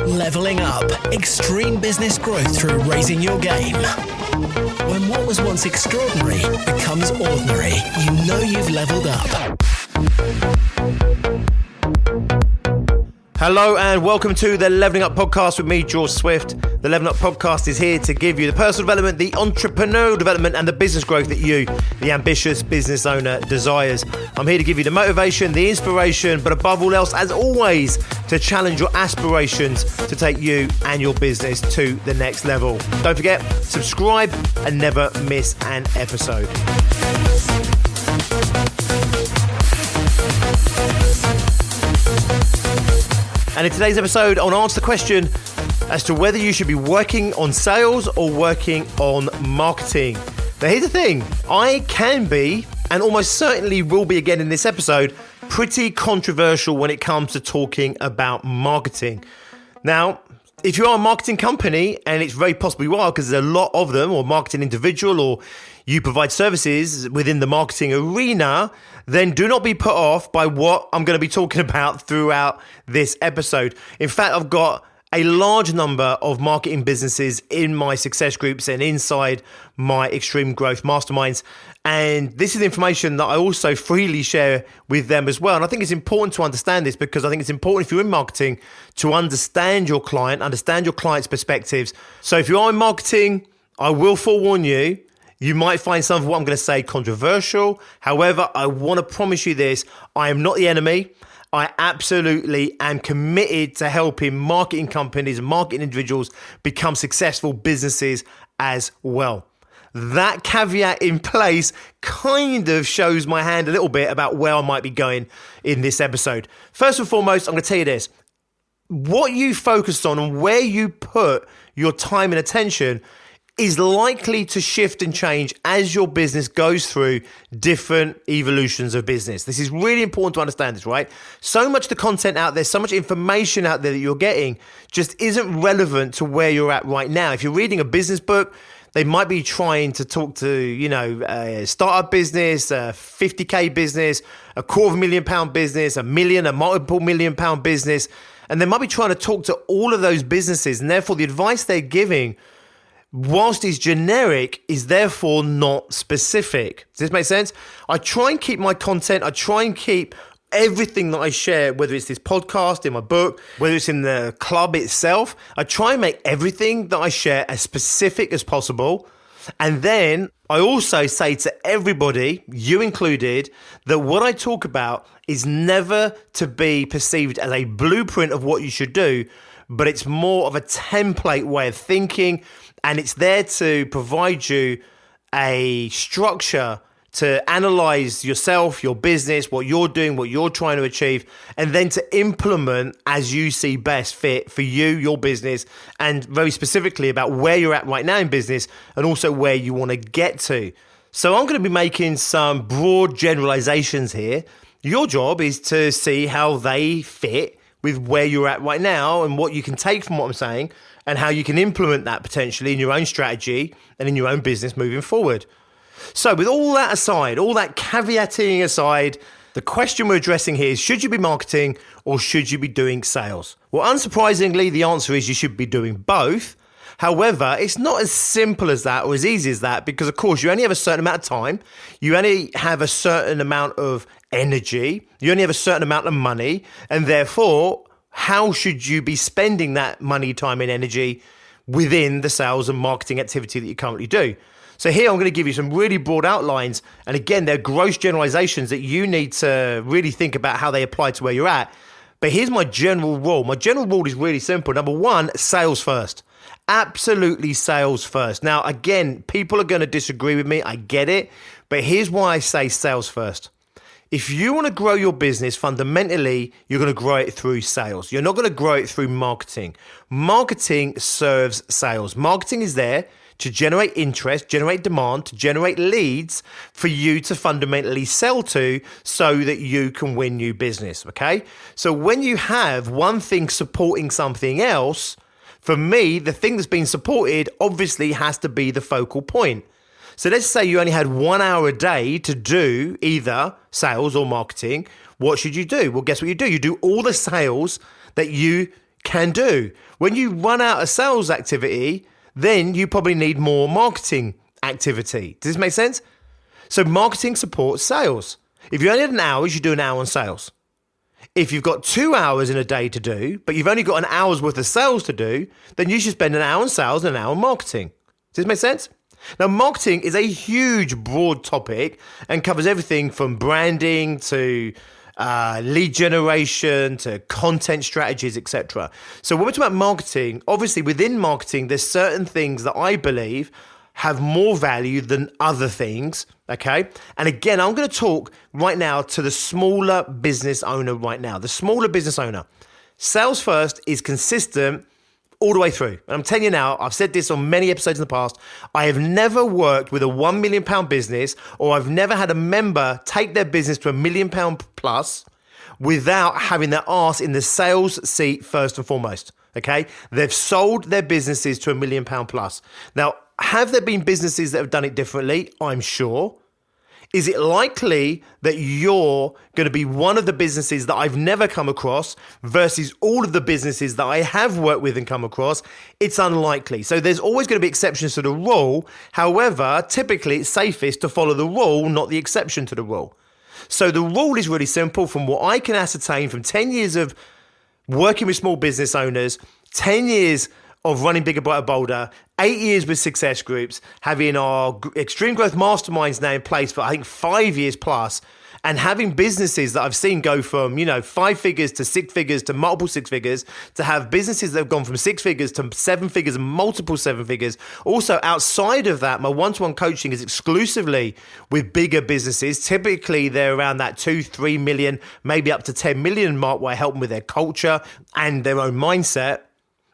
Leveling up. Extreme business growth through raising your game. When what was once extraordinary becomes ordinary, you know you've leveled up. Hello and welcome to the Leveling Up Podcast with me, George Swift. The Leveling Up Podcast is here to give you the personal development, the entrepreneurial development and the business growth that you, the ambitious business owner, desires. I'm here to give you the motivation, the inspiration, but above all else, as always, to challenge your aspirations to take you and your business to the next level. Don't forget, subscribe and never miss an episode. And in today's episode, I want to answer the question as to whether you should be working on sales or working on marketing. Now, here's the thing. I can be, and almost certainly will be again in this episode, pretty controversial when it comes to talking about marketing. Now, if you are a marketing company, and it's very possible you are because there's a lot of them, or marketing individual, or you provide services within the marketing arena, then do not be put off by what I'm going to be talking about throughout this episode. In fact, I've got a large number of marketing businesses in my success groups and inside my extreme growth masterminds. And this is information that I also freely share with them as well. And I think it's important to understand this because I think it's important if you're in marketing to understand your client, understand your client's perspectives. So if you are in marketing, I will forewarn you, you might find some of what I'm going to say controversial. However, I want to promise you this, I am not the enemy. I absolutely am committed to helping marketing companies and marketing individuals become successful businesses as well. That caveat in place kind of shows my hand a little bit about where I might be going in this episode. First and foremost, I'm going to tell you this. What you focus on and where you put your time and attention is likely to shift and change as your business goes through different evolutions of business. This is really important to understand this, right? So much the content out there, so much information out there that you're getting just isn't relevant to where you're at right now. If you're reading a business book, they might be trying to talk to, a startup business, a 50K business, a £250,000 business, a multiple £1 million business. And they might be trying to talk to all of those businesses. And therefore, the advice they're giving, whilst it's generic, is therefore not specific. Does this make sense? I try and keep my content, I try and keep everything that I share, whether it's this podcast, in my book, whether it's in the club itself, I try and make everything that I share as specific as possible. And then I also say to everybody, you included, that what I talk about is never to be perceived as a blueprint of what you should do, but it's more of a template way of thinking. And it's there to provide you a structure to analyze yourself, your business, what you're doing, what you're trying to achieve, and then to implement as you see best fit for you, your business, and very specifically about where you're at right now in business and also where you want to get to. So I'm going to be making some broad generalizations here. Your job is to see how they fit with where you're at right now and what you can take from what I'm saying and how you can implement that potentially in your own strategy and in your own business moving forward. So with all that aside, all that caveating aside, the question we're addressing here is, should you be marketing or should you be doing sales? Well, unsurprisingly, the answer is you should be doing both. However, it's not as simple as that or as easy as that because, of course, you only have a certain amount of time. You only have a certain amount of energy. You only have a certain amount of money. And therefore, how should you be spending that money, time, and energy within the sales and marketing activity that you currently do? So here I'm going to give you some really broad outlines. And again, they're gross generalizations that you need to really think about how they apply to where you're at. But here's my general rule. My general rule is really simple. Number one, sales first. Absolutely sales first. Now, again, people are going to disagree with me. I get it. But here's why I say sales first. If you want to grow your business, fundamentally, you're going to grow it through sales. You're not going to grow it through marketing. Marketing serves sales. Marketing is there to generate interest, generate demand, to generate leads for you to fundamentally sell to so that you can win new business, okay? So when you have one thing supporting something else, for me, the thing that's being supported obviously has to be the focal point. So let's say you only had 1 hour a day to do either sales or marketing. What should you do? Well, guess what you do? You do all the sales that you can do. When you run out of sales activity, then you probably need more marketing activity. Does this make sense? So marketing supports sales. If you only had an hour, you should do an hour on sales. If you've got 2 hours in a day to do, but you've only got an hour's worth of sales to do, then you should spend an hour on sales and an hour on marketing. Does this make sense? Now, marketing is a huge, broad topic and covers everything from branding to lead generation to content strategies, etc. So when we're talking about marketing, obviously within marketing, there's certain things that I believe have more value than other things, okay? And again, I'm going to talk right now to the smaller business owner right now. The smaller business owner. Sales first is consistent all the way through. And I'm telling you now, I've said this on many episodes in the past, I have never worked with a £1 million business, or I've never had a member take their business to £1 million plus without having their arse in the sales seat first and foremost, okay? They've sold their businesses to £1 million plus. Now, have there been businesses that have done it differently? I'm sure. Is it likely that you're going to be one of the businesses that I've never come across versus all of the businesses that I have worked with and come across? It's unlikely. So there's always going to be exceptions to the rule. However, typically it's safest to follow the rule, not the exception to the rule. So the rule is really simple. From what I can ascertain from 10 years of working with small business owners, 10 years of running Bigger, Brighter, Bolder, 8 years with success groups, having our Extreme Growth Masterminds now in place for I think 5 years plus, and having businesses that I've seen go from, 5 figures to 6 figures to multiple 6 figures, to have businesses that have gone from 6 figures to 7 figures and multiple 7 figures. Also, outside of that, my one-to-one coaching is exclusively with bigger businesses. Typically, they're around that 2-3 million, maybe up to 10 million mark, where I help them with their culture and their own mindset.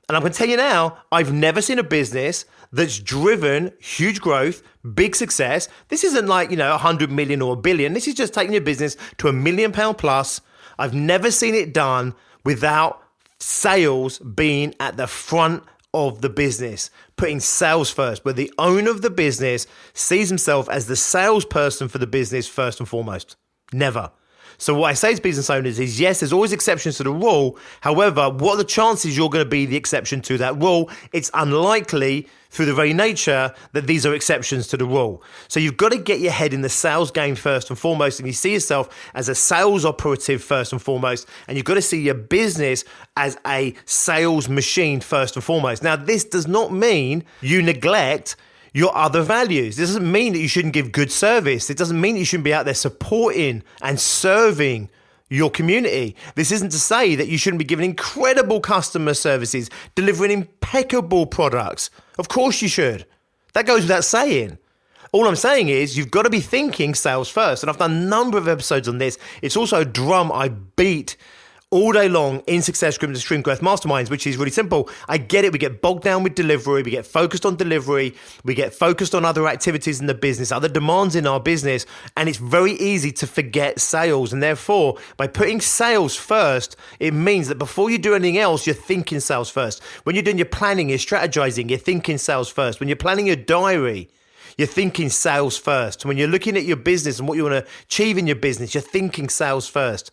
And I'm going to tell you now, I've never seen a business that's driven huge growth, big success. This isn't like, 100 million or a billion. This is just taking your business to £1 million plus. I've never seen it done without sales being at the front of the business, putting sales first, where the owner of the business sees himself as the salesperson for the business first and foremost. Never. So what I say to business owners is, yes, there's always exceptions to the rule. However, what are the chances you're going to be the exception to that rule? It's unlikely through the very nature that these are exceptions to the rule. So you've got to get your head in the sales game first and foremost, and you see yourself as a sales operative first and foremost, and you've got to see your business as a sales machine first and foremost. Now, this does not mean you neglect your other values. This doesn't mean that you shouldn't give good service. It doesn't mean that you shouldn't be out there supporting and serving your community. This isn't to say that you shouldn't be giving incredible customer services, delivering impeccable products. Of course you should. That goes without saying. All I'm saying is you've got to be thinking sales first. And I've done a number of episodes on this. It's also a drum I beat all day long in Success Group and Extreme Growth Masterminds, which is really simple. I get it. We get bogged down with delivery. We get focused on delivery. We get focused on other activities in the business, other demands in our business. And it's very easy to forget sales. And therefore, by putting sales first, it means that before you do anything else, you're thinking sales first. When you're doing your planning, you're strategizing, you're thinking sales first. When you're planning your diary, you're thinking sales first. When you're looking at your business and what you want to achieve in your business, you're thinking sales first.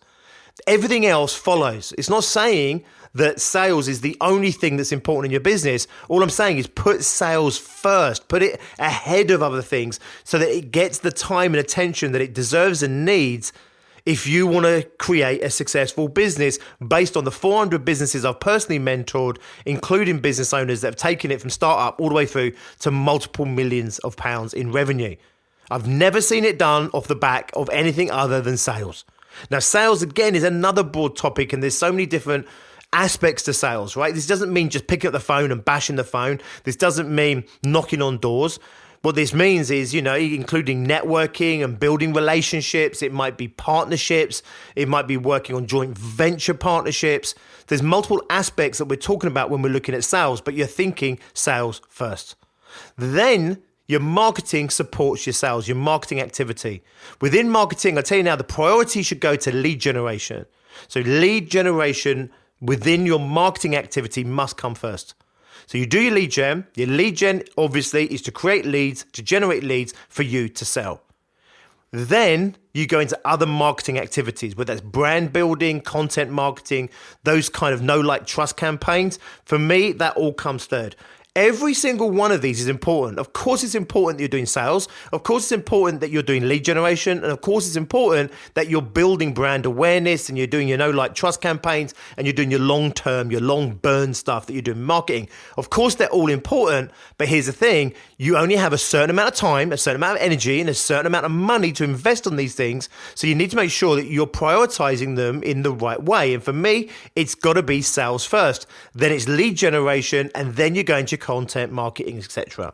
Everything else follows. It's not saying that sales is the only thing that's important in your business. All I'm saying is put sales first. Put it ahead of other things so that it gets the time and attention that it deserves and needs if you want to create a successful business based on the 400 businesses I've personally mentored, including business owners that have taken it from startup all the way through to multiple millions of pounds in revenue. I've never seen it done off the back of anything other than sales. Now, sales, again, is another broad topic, and there's so many different aspects to sales, right? This doesn't mean just picking up the phone and bashing the phone. This doesn't mean knocking on doors. What this means is, including networking and building relationships. It might be partnerships. It might be working on joint venture partnerships. There's multiple aspects that we're talking about when we're looking at sales, but you're thinking sales first. Then your marketing supports your sales, your marketing activity. Within marketing, I tell you now, the priority should go to lead generation. So lead generation within your marketing activity must come first. So you do your lead gen. Your lead gen obviously is to create leads, to generate leads for you to sell. Then you go into other marketing activities, whether that's brand building, content marketing, those kind of know, like, trust campaigns. For me, that all comes third. Every single one of these is important. Of course, it's important that you're doing sales. Of course, it's important that you're doing lead generation. And of course, it's important that you're building brand awareness and you're doing your know, like, trust campaigns and you're doing your long-term, your long burn stuff that you're doing marketing. Of course, they're all important. But here's the thing. You only have a certain amount of time, a certain amount of energy, and a certain amount of money to invest on these things. So you need to make sure that you're prioritizing them in the right way. And for me, it's got to be sales first. Then it's lead generation. And then you're going to content marketing, etc.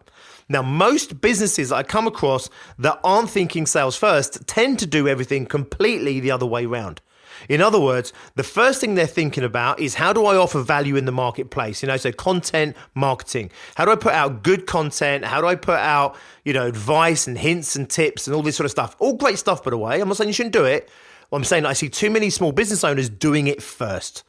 Now, most businesses I come across that aren't thinking sales first tend to do everything completely the other way around. In other words, the first thing they're thinking about is, how do I offer value in the marketplace? So content marketing. How do I put out good content? How do I put out, advice and hints and tips and all this sort of stuff? All great stuff, by the way. I'm not saying you shouldn't do it. I'm saying that I see too many small business owners doing it first.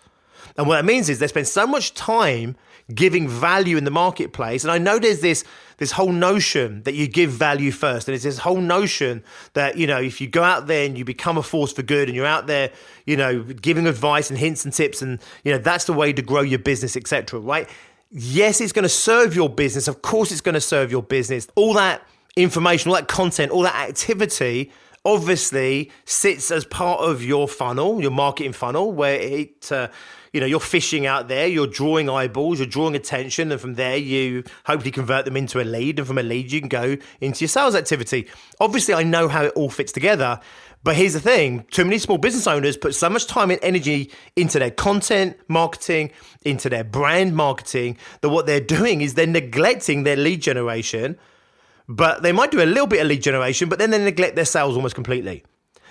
And what that means is they spend so much time giving value in the marketplace. And I know there's this whole notion that you give value first. And it's this whole notion that, if you go out there and you become a force for good and you're out there, giving advice and hints and tips and, that's the way to grow your business, etc. Right? Yes, it's going to serve your business. Of course, it's going to serve your business. All that information, all that content, all that activity obviously sits as part of your funnel, your marketing funnel, where it, you're fishing out there, you're drawing eyeballs, you're drawing attention, and from there you hopefully convert them into a lead, and from a lead you can go into your sales activity. Obviously, I know how it all fits together, but here's the thing. Too many small business owners put so much time and energy into their content marketing, into their brand marketing, that what they're doing is they're neglecting their lead generation. But they might do a little bit of lead generation, but then they neglect their sales almost completely.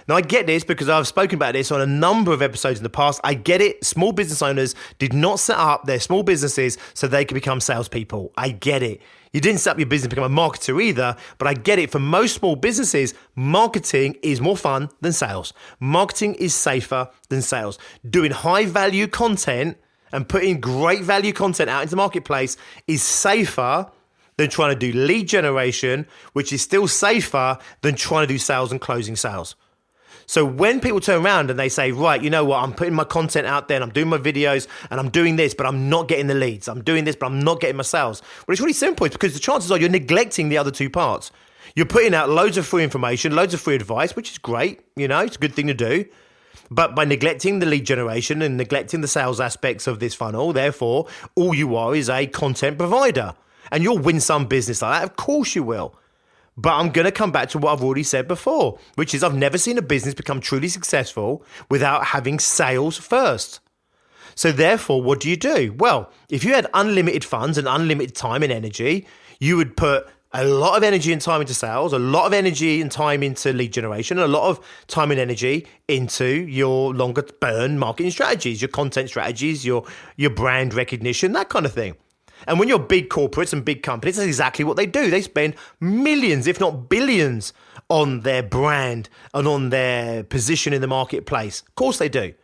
Now, I get this because I've spoken about this on a number of episodes in the past. I get it. Small business owners did not set up their small businesses so they could become salespeople. I get it. You didn't set up your business to become a marketer either, but I get it. For most small businesses, marketing is more fun than sales. Marketing is safer than sales. Doing high value content and putting great value content out into the marketplace is safer than trying to do lead generation, which is still safer than trying to do sales and closing sales. So when people turn around and they say, right, you know what, I'm putting my content out there and I'm doing my videos and I'm doing this, but I'm not getting the leads. I'm doing this, but I'm not getting my sales. Well, it's really simple. It's because the chances are you're neglecting the other two parts. You're putting out loads of free information, loads of free advice, which is great. It's a good thing to do. But by neglecting the lead generation and neglecting the sales aspects of this funnel, therefore, all you are is a content provider. And you'll win some business like that. Of course you will. But I'm going to come back to what I've already said before, which is I've never seen a business become truly successful without having sales first. So therefore, what do you do? Well, if you had unlimited funds and unlimited time and energy, you would put a lot of energy and time into sales, a lot of energy and time into lead generation, and a lot of time and energy into your longer burn marketing strategies, your content strategies, your brand recognition, that kind of thing. And when you're big corporates and big companies, that's exactly what they do. They spend millions, if not billions, on their brand and on their position in the marketplace. Of course they do.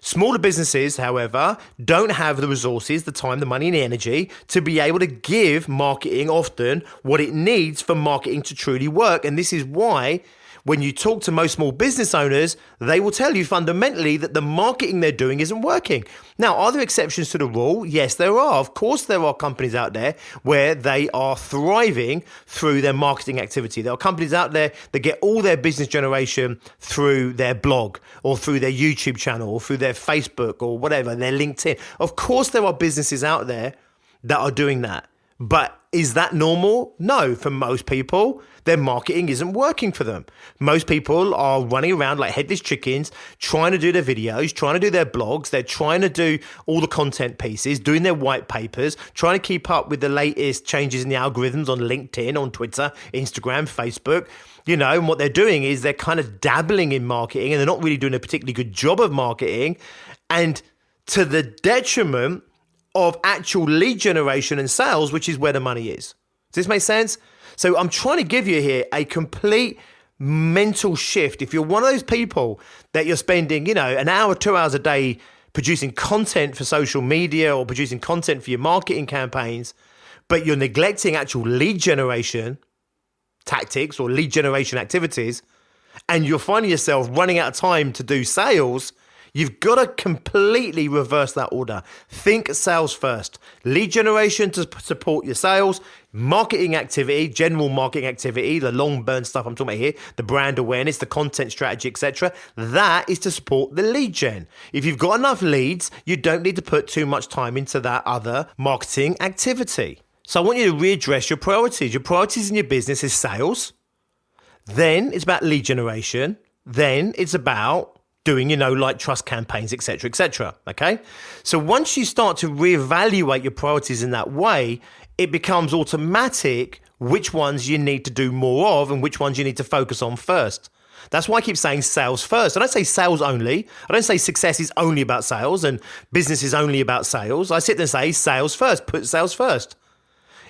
Smaller businesses, however, don't have the resources, the time, the money, and the energy to be able to give marketing often what it needs for marketing to truly work. And this is why when you talk to most small business owners, they will tell you fundamentally that the marketing they're doing isn't working. Now, are there exceptions to the rule? Yes, there are. Of course, there are companies out there where they are thriving through their marketing activity. There are companies out there that get all their business generation through their blog or through their YouTube channel or through their Facebook or whatever, their LinkedIn. Of course, there are businesses out there that are doing that. But is that normal? No, for most people, their marketing isn't working for them. Most people are running around like headless chickens, trying to do their videos, trying to do their blogs. They're trying to do all the content pieces, doing their white papers, trying to keep up with the latest changes in the algorithms on LinkedIn, on Twitter, Instagram, Facebook. And what they're doing is they're kind of dabbling in marketing and they're not really doing a particularly good job of marketing, and to the detriment of actual lead generation and sales, which is where the money is. Does this make sense? So I'm trying to give you here a complete mental shift. If you're one of those people that you're spending, an hour, 2 hours a day producing content for social media or producing content for your marketing campaigns, but you're neglecting actual lead generation tactics or lead generation activities, and you're finding yourself running out of time to do sales, you've got to completely reverse that order. Think sales first. Lead generation to support your sales, marketing activity, general marketing activity, the long burn stuff I'm talking about here, the brand awareness, the content strategy, etc. That is to support the lead gen. If you've got enough leads, you don't need to put too much time into that other marketing activity. So I want you to readdress your priorities. Your priorities in your business is sales. Then it's about lead generation. Then it's about doing, like trust campaigns, etc., etc. Okay. So once you start to reevaluate your priorities in that way, it becomes automatic which ones you need to do more of and which ones you need to focus on first. That's why I keep saying sales first. I don't say sales only. I don't say success is only about sales and business is only about sales. I sit there and say sales first, put sales first.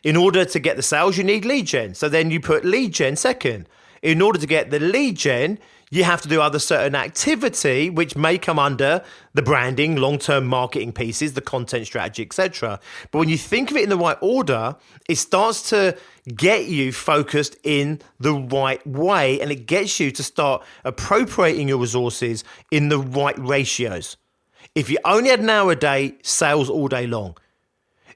In order to get the sales, you need lead gen. So then you put lead gen second. In order to get the lead gen, you have to do other certain activity, which may come under the branding, long-term marketing pieces, the content strategy, etc. But when you think of it in the right order, it starts to get you focused in the right way, and it gets you to start appropriating your resources in the right ratios. If you only had an hour a day, sales all day long.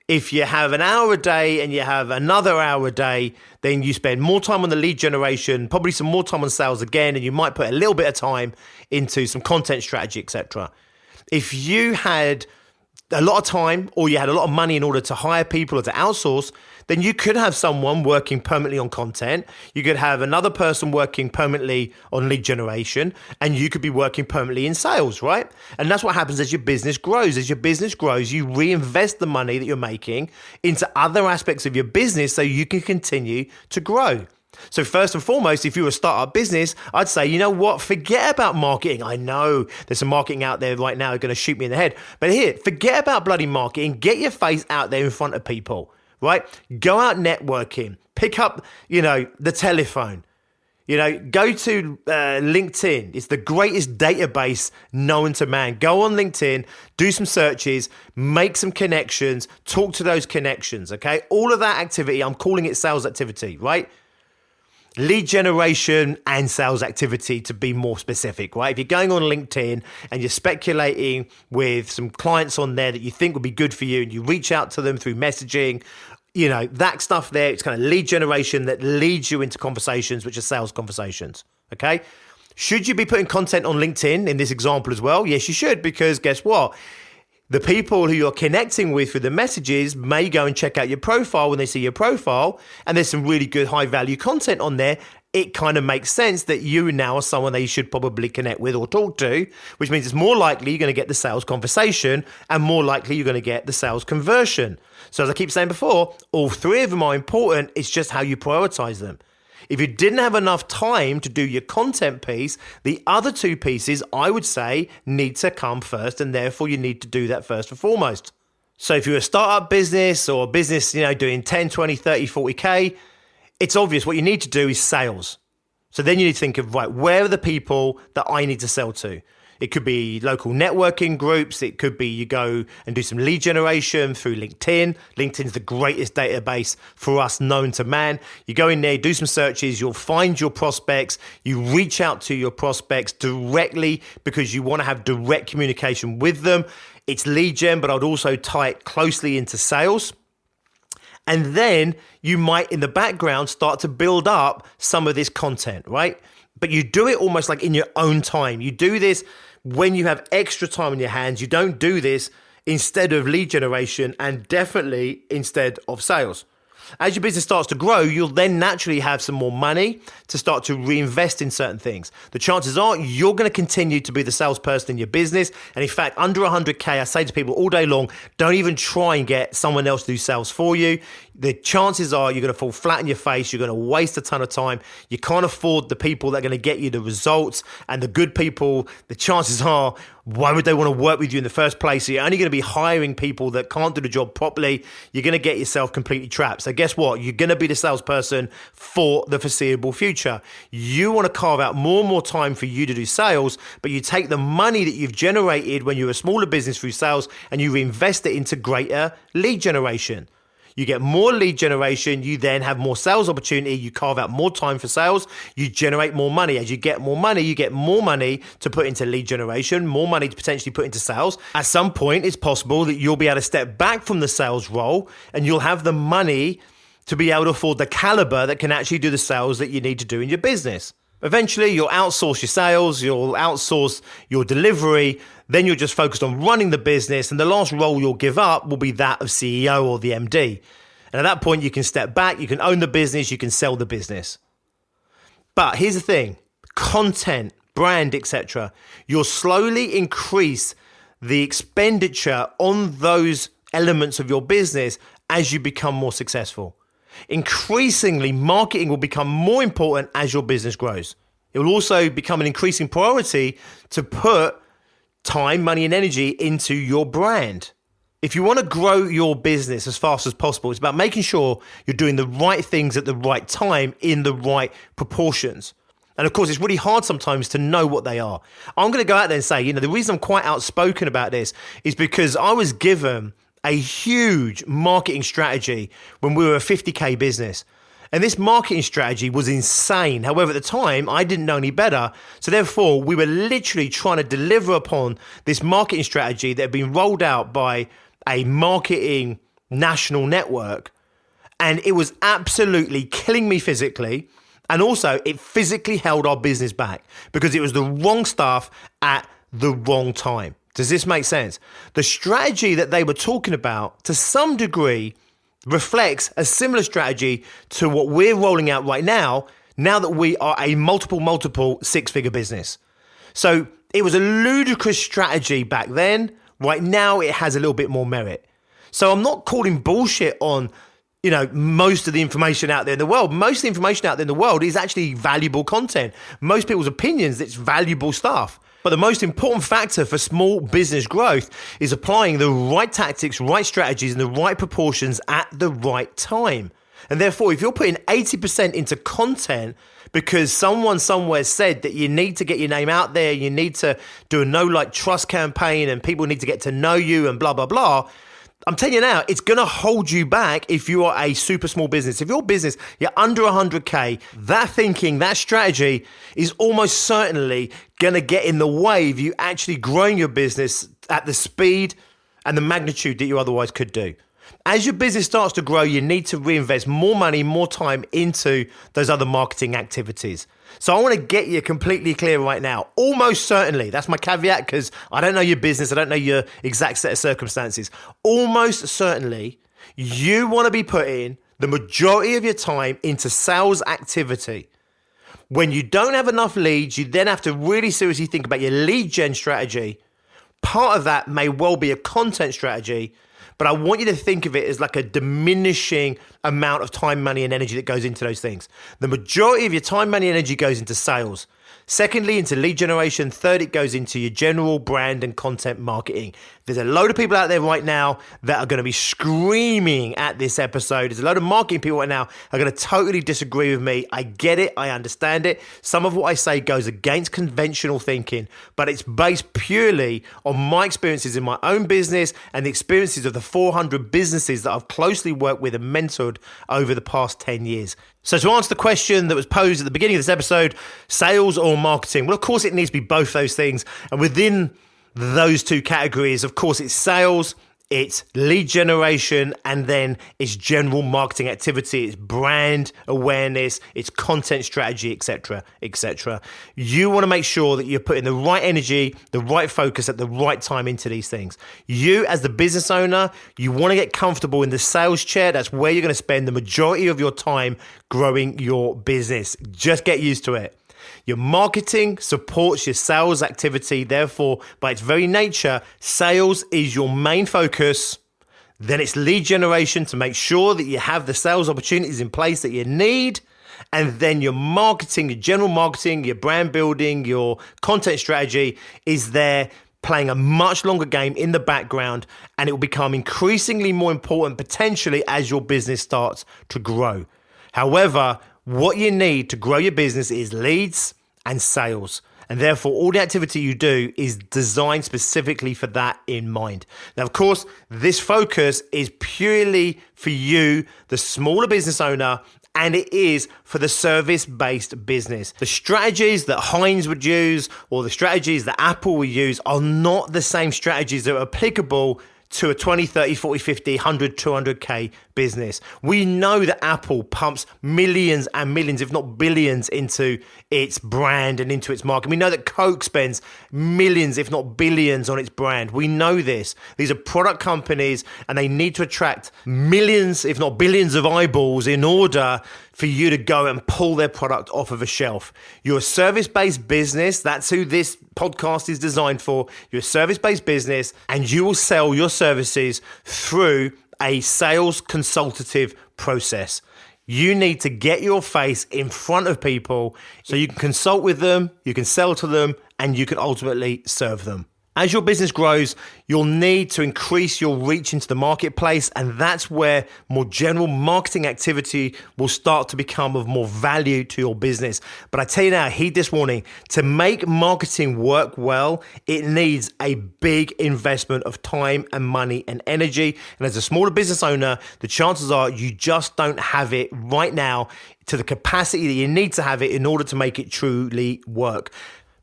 If you have an hour a day and you have another hour a day, then you spend more time on the lead generation, probably some more time on sales again, and you might put a little bit of time into some content strategy, etc. If you had a lot of time or you had a lot of money in order to hire people or to outsource, then you could have someone working permanently on content. You could have another person working permanently on lead generation, and you could be working permanently in sales, right? And that's what happens as your business grows. As your business grows, you reinvest the money that you're making into other aspects of your business so you can continue to grow. So first and foremost, if you're a startup business, I'd say, you know what? Forget about marketing. I know there's some marketing out there right now who are going to shoot me in the head. But here, forget about bloody marketing. Get your face out there in front of people, right? Go out networking. Pick up, the telephone. Go to LinkedIn. It's the greatest database known to man. Go on LinkedIn, do some searches, make some connections, talk to those connections, okay? All of that activity, I'm calling it sales activity, right? Lead generation and sales activity, to be more specific, right? If you're going on LinkedIn and you're speculating with some clients on there that you think would be good for you, and you reach out to them through messaging, that stuff there, it's kind of lead generation that leads you into conversations, which are sales conversations, okay? Should you be putting content on LinkedIn in this example as well? Yes, you should, because guess what? The people who you're connecting with through the messages may go and check out your profile when they see your profile, and there's some really good high value content on there. It kind of makes sense that you now are someone they should probably connect with or talk to, which means it's more likely you're going to get the sales conversation and more likely you're going to get the sales conversion. So as I keep saying before, all three of them are important. It's just how you prioritize them. If you didn't have enough time to do your content piece, the other two pieces, I would say, need to come first, and therefore you need to do that first and foremost. So if you're a startup business or a business, doing 10, 20, 30, 40K, it's obvious what you need to do is sales. So then you need to think of, right, where are the people that I need to sell to? It could be local networking groups. It could be you go and do some lead generation through LinkedIn. LinkedIn's the greatest database for us known to man. You go in there, do some searches, you'll find your prospects. You reach out to your prospects directly because you want to have direct communication with them. It's lead gen, but I'd also tie it closely into sales. And then you might, in the background, start to build up some of this content, right? But you do it almost like in your own time. You do this when you have extra time in your hands. You don't do this instead of lead generation, and definitely instead of sales. As your business starts to grow, you'll then naturally have some more money to start to reinvest in certain things. The chances are you're going to continue to be the salesperson in your business. And in fact, under 100K, I say to people all day long, don't even try and get someone else to do sales for you. The chances are you're going to fall flat in your face. You're going to waste a ton of time. You can't afford the people that are going to get you the results. And the good people, the chances are Why would they want to work with you in the first place? So you're only going to be hiring people that can't do the job properly. You're going to get yourself completely trapped. So guess what? You're going to be the salesperson for the foreseeable future. You want to carve out more and more time for you to do sales, but you take the money that you've generated when you're a smaller business through sales and you reinvest it into greater lead generation. You get more lead generation, you then have more sales opportunity, you carve out more time for sales, you generate more money. As you get more money, you get more money to put into lead generation, more money to potentially put into sales. At some point, it's possible that you'll be able to step back from the sales role and you'll have the money to be able to afford the caliber that can actually do the sales that you need to do in your business. Eventually, you'll outsource your sales, you'll outsource your delivery, then you're just focused on running the business, and the last role you'll give up will be that of CEO or the MD. And at that point, you can step back, you can own the business, you can sell the business. But here's the thing, content, brand, etc. You'll slowly increase the expenditure on those elements of your business as you become more successful. Increasingly, marketing will become more important as your business grows. It will also become an increasing priority to put time, money, and energy into your brand. If you want to grow your business as fast as possible, it's about making sure you're doing the right things at the right time in the right proportions. And of course, it's really hard sometimes to know what they are. I'm going to go out there and say, the reason I'm quite outspoken about this is because I was given a huge marketing strategy when we were a 50K business. And this marketing strategy was insane. However, at the time, I didn't know any better. So therefore, we were literally trying to deliver upon this marketing strategy that had been rolled out by a marketing national network. And it was absolutely killing me physically. And also, it physically held our business back because it was the wrong stuff at the wrong time. Does this make sense? The strategy that they were talking about, to some degree, reflects a similar strategy to what we're rolling out right now that we are a multiple six-figure business. So it was a ludicrous strategy back then. Right now, it has a little bit more merit. So I'm not calling bullshit on, most of the information out there in the world. Most of the information out there in the world is actually valuable content. Most people's opinions, it's valuable stuff. But the most important factor for small business growth is applying the right tactics, right strategies, and the right proportions at the right time. And therefore, if you're putting 80% into content because someone somewhere said that you need to get your name out there, you need to do a no-like trust campaign, and people need to get to know you and blah, blah, blah, I'm telling you now, it's going to hold you back if you are a super small business. If your business, you're under 100K, that thinking, that strategy is almost certainly going to get in the way of you actually growing your business at the speed and the magnitude that you otherwise could do. As your business starts to grow, you need to reinvest more money, more time into those other marketing activities. So I want to get you completely clear right now. Almost certainly, that's my caveat because I don't know your business, I don't know your exact set of circumstances. Almost certainly, you want to be putting the majority of your time into sales activity. When you don't have enough leads, you then have to really seriously think about your lead gen strategy. Part of that may well be a content strategy, but I want you to think of it as like a diminishing amount of time, money, and energy that goes into those things. The majority of your time, money, and energy goes into sales. Secondly, into lead generation. Third, it goes into your general brand and content marketing. There's a load of people out there right now that are going to be screaming at this episode. There's a load of marketing people right now are going to totally disagree with me. I get it. I understand it. Some of what I say goes against conventional thinking, but it's based purely on my experiences in my own business and the experiences of the 400 businesses that I've closely worked with and mentored over the past 10 years. So to answer the question that was posed at the beginning of this episode, sales or marketing? Well, of course, it needs to be both those things. And within those two categories, of course, it's sales, it's lead generation, and then it's general marketing activity, it's brand awareness, it's content strategy, etc., etc. You want to make sure that you're putting the right energy, the right focus at the right time into these things. You, as the business owner, you want to get comfortable in the sales chair. That's where you're going to spend the majority of your time growing your business. Just get used to it. Your marketing supports your sales activity. Therefore, by its very nature, sales is your main focus. Then it's lead generation to make sure that you have the sales opportunities in place that you need. And then your marketing, your general marketing, your brand building, your content strategy is there playing a much longer game in the background, and it will become increasingly more important potentially as your business starts to grow. However, what you need to grow your business is leads and sales. And therefore, all the activity you do is designed specifically for that in mind. Now, of course, this focus is purely for you, the smaller business owner, and it is for the service-based business. The strategies that Heinz would use or the strategies that Apple will use are not the same strategies that are applicable to a 20, 30, 40, 50, 100, 200K business. We know that Apple pumps millions and millions, if not billions, into its brand and into its market. We know that Coke spends millions, if not billions, on its brand. We know this. These are product companies, and they need to attract millions, if not billions, of eyeballs in order for you to go and pull their product off of a shelf. You're a service-based business. That's who this podcast is designed for. You're a service-based business, and you will sell your services through a sales consultative process. You need to get your face in front of people so you can consult with them, you can sell to them, and you can ultimately serve them. As your business grows, you'll need to increase your reach into the marketplace, and that's where more general marketing activity will start to become of more value to your business. But I tell you now, heed this warning, to make marketing work well, it needs a big investment of time and money and energy. And as a smaller business owner, the chances are you just don't have it right now to the capacity that you need to have it in order to make it truly work.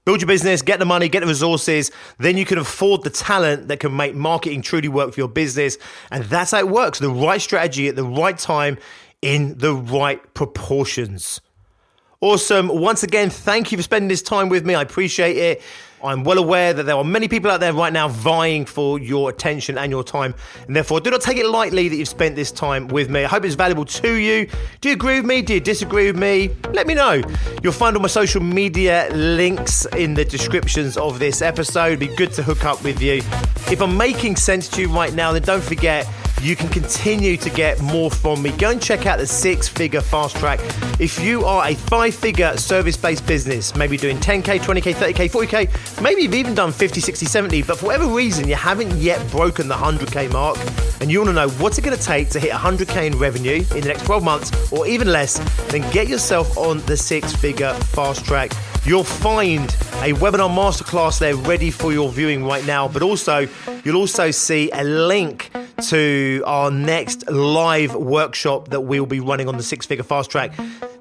Build your business, get the money, get the resources, then you can afford the talent that can make marketing truly work for your business. And that's how it works. The right strategy at the right time in the right proportions. Awesome. Once again, thank you for spending this time with me. I appreciate it. I'm well aware that there are many people out there right now vying for your attention and your time. And therefore, do not take it lightly that you've spent this time with me. I hope it's valuable to you. Do you agree with me? Do you disagree with me? Let me know. You'll find all my social media links in the descriptions of this episode. It'd be good to hook up with you. If I'm making sense to you right now, then don't forget, you can continue to get more from me. Go and check out the 6-figure fast track. If you are a 5-figure service-based business, maybe doing 10K, 20K, 30K, 40K, maybe you've even done 50, 60, 70, but for whatever reason, you haven't yet broken the 100K mark, and you want to know what's it going to take to hit 100K in revenue in the next 12 months or even less, then get yourself on the 6-figure fast track. You'll find a webinar masterclass there ready for your viewing right now, but also you'll also see a link to our next live workshop that we'll be running on the 6-figure fast track.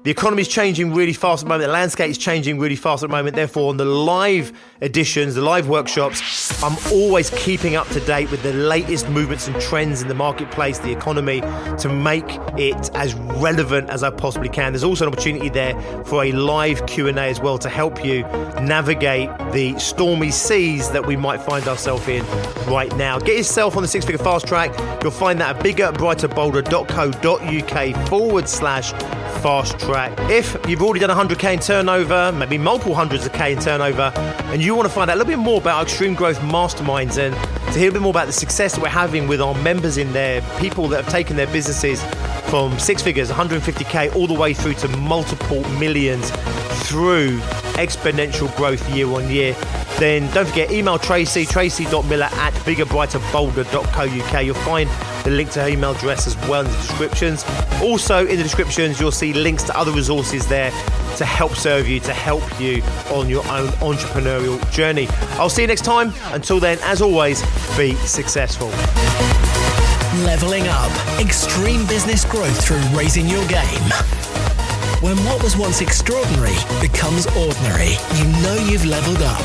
The economy is changing really fast at the moment. The landscape is changing really fast at the moment. Therefore, on the live editions, the live workshops, I'm always keeping up to date with the latest movements and trends in the marketplace, the economy, to make it as relevant as I possibly can. There's also an opportunity there for a live Q&A as well to help you navigate the stormy seas that we might find ourselves in right now. Get yourself on the 6-figure fast track. You'll find that at biggerbrighterbolder.co.uk/fast track. If you've already done 100K in turnover, maybe multiple hundreds of K in turnover, and you want to find out a little bit more about our Extreme Growth Masterminds and to hear a bit more about the success that we're having with our members in there, people that have taken their businesses from 6 figures, 150K, all the way through to multiple millions through exponential growth year on year, then don't forget, email tracy.miller@biggerbrighterbolder.co.uk. You'll find the link to her email address as well in the descriptions. Also in the descriptions, you'll see links to other resources there to help serve you, to help you on your own entrepreneurial journey. I'll see you next time. Until then, as always, be successful. Leveling up. Extreme business growth through raising your game. When what was once extraordinary becomes ordinary, you know you've leveled up.